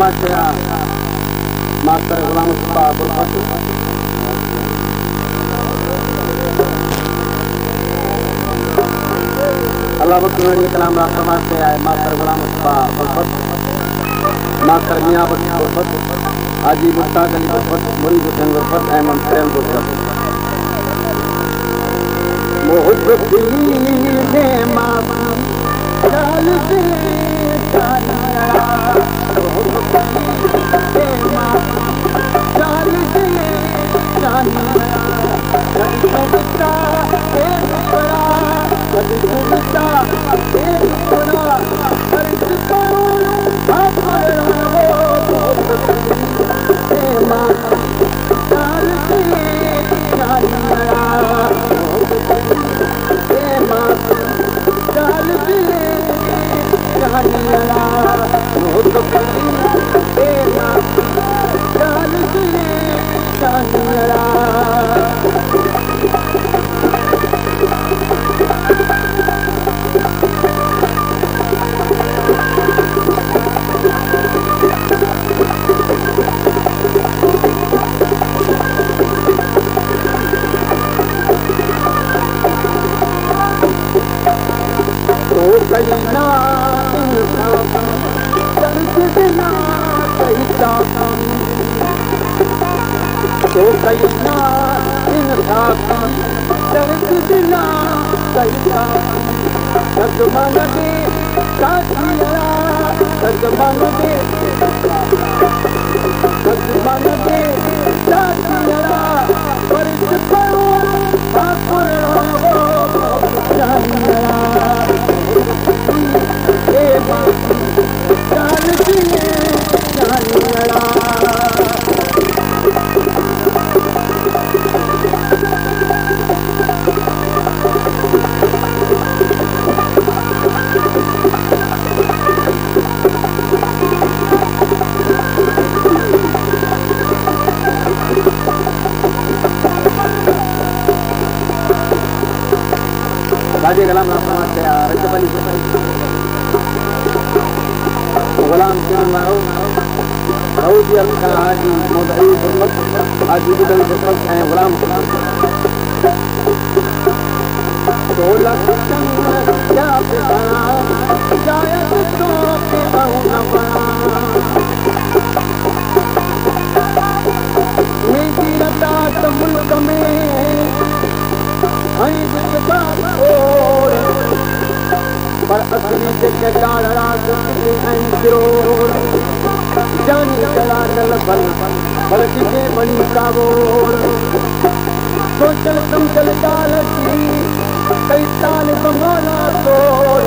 समाजसेवा मास्टर गुलाम मुस्तफा बुरफत अल्लाह बख्श कलाम राज समाज से आए मास्टर गुलाम मुस्तफा बुरफत मास्टर मियां बुरफत हाजी मुश्ताक अली बुरफत मुरीद हुसैन बुरफत अहमद सैन बुरफत मोहब्बत ने मां चाल से चालिया मोहब्बत ने मां चाल से चालिया कभी सुनता एक बड़ा कभी सुनता एक बड़ा अर्ज करो आप मोहब्बत ने मां चाल से चालिया तो कईना इंसाफ दर्द दिला कईना सजमान दे साथिया सजमान दे साथिया फर्ज करो आखिर हो चाहिया ए चाल दिए चाहिया राजे गुलाम समाज से रजब अली गुलाम राउजी हाजी मोदी बुरफत हाजी बुदल बुरफत ऐं गुलाम मुल्क में पर असली जेके डालड़ा जानी चला नल बल किसे बनी काबोर सोचल समझल डाल कई साल बमोला तोड़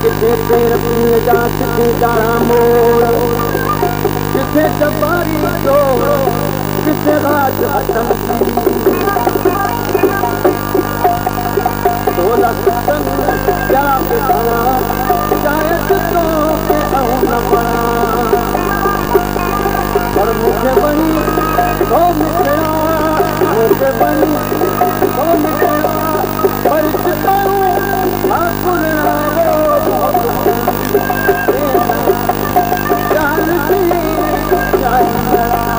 किसे पैर पीने जा किसे डाला मोड़ किसे जबारी तोड़ किसे राज हटम तोला सतन क्या बिताना शायद तो के न पड़ा पर मुझे बनी तो मिला मुझे बनी तो मिला पर करूं आकुल चाल दिए चाल दिए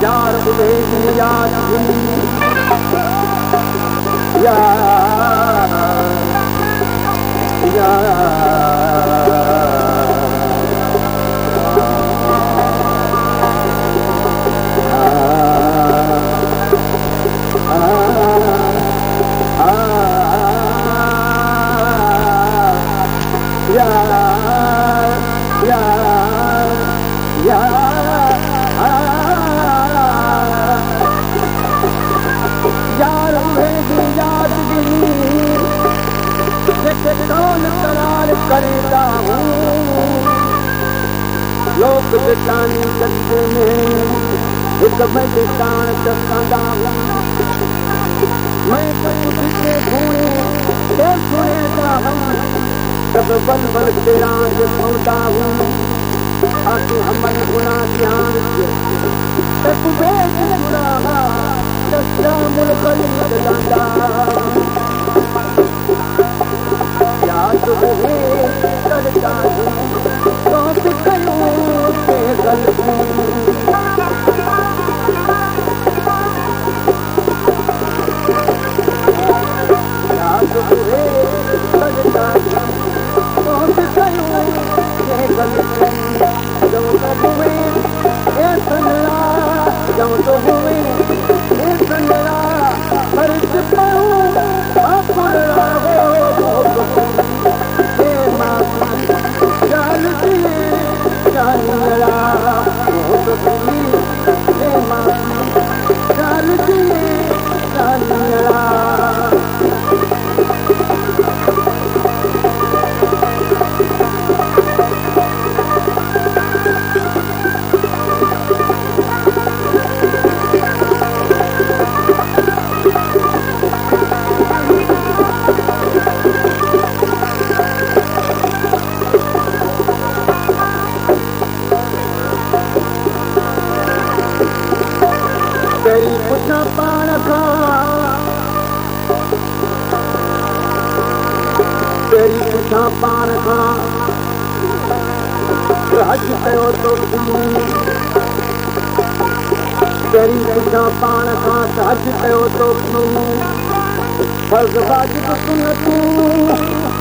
याद कौन करा तानी जगते में एक बड़े कान चखंदा मैं तुझे भूले के सुने जाऊं सब बल बल तेरा जो सौदा हूँ आके हमारे गुनाह ध्यान से तब बेच गुनाह सच्चा मुल्क दादा याद रहे करता हूँ तो करूँ से गलती याद रहे करता हूँ तो करूँ से गलती जब तो हुए ये सनला जब तो हुए ये सनला पर पाऊँ आपन हो हे माँ जान दिए जानिया हो हे माँ जान दिए जानिया तेरी पुछा पान खां तेरी पुछा पान खां हज कयो तो तेरी पुछा पान खां हज कयो तो फर्ज़ वाजिब सुन्नतूं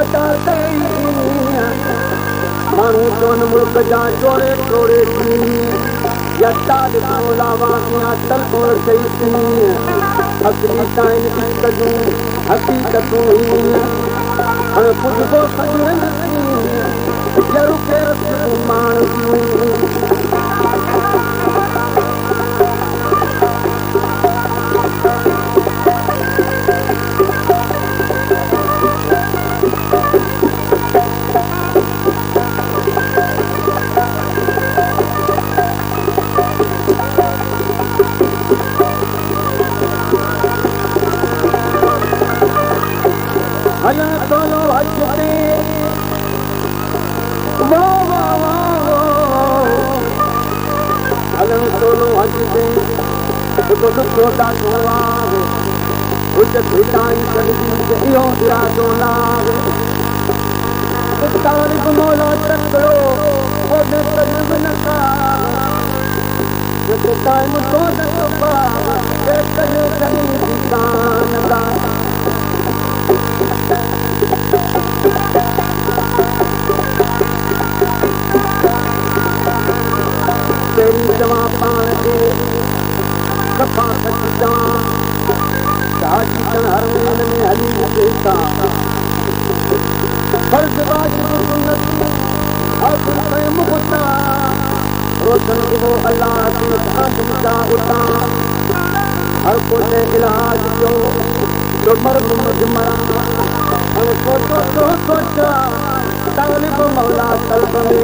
अदा कई माण्हू चवनि मुल्क जा चोरे चोरे या ताल लावा या तलकोर सही थी असली ताईं कजूं हकीकतूं हण कुझु को सजन जरू के माण्हू हला तोलो हजते वो हला तोलो हजते तो छोटा छोड़ा उस भिटाई कभी यो इरादो ना तारीफ मौला तकड़ो वो न कदम न का जो टाइम तो दबा के कने कने दिसान का तेरी जमा पान के सफा सच्चा साजी हर में हली देता फर्ज वाजिब सुन्नत आखिर पे मुक्ता रोशन को अल्लाह की आंख का उता हर कोई इलाज जो तो मर्द मजमरा हम सोचा तालिब मौला कल्ब में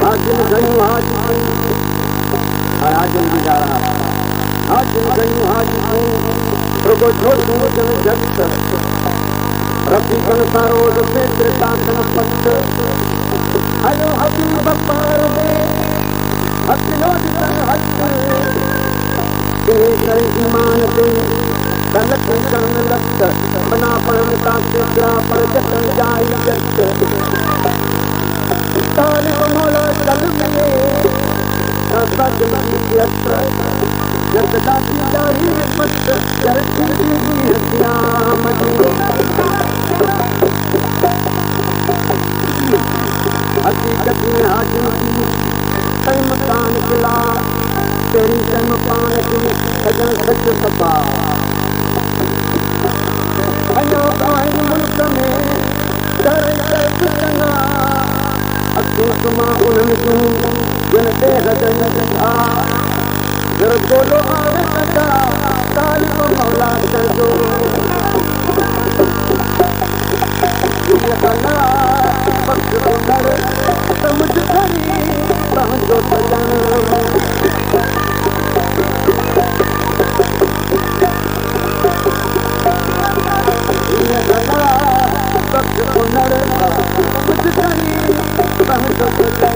हाजिम गणियों हाजिम भी जा रहा हाजिम गणियों हाजिम रुको छोटू जन जगत रफीकन सारोज पेत्र ताकन पत्त हलो हबीब पार में हथियो दिसन हथ तेरे ईमान से गलत करण लत बना पढ़न ताके गिरा पर जतन जाई जत तालिब मौला कल्ब में सद मदीयत जगदा की जारी मत चरती की क़यामत हकीकत में हाजिर की कई मकान खिला तेरी जन्म पान की सजन सच सफा अयो गाय मुल्क में कर चंगा अखियों तुमा उन्हनि जूं जिन ते गजन था जर गोलो आवे सदा तालिब मौला चंदो जप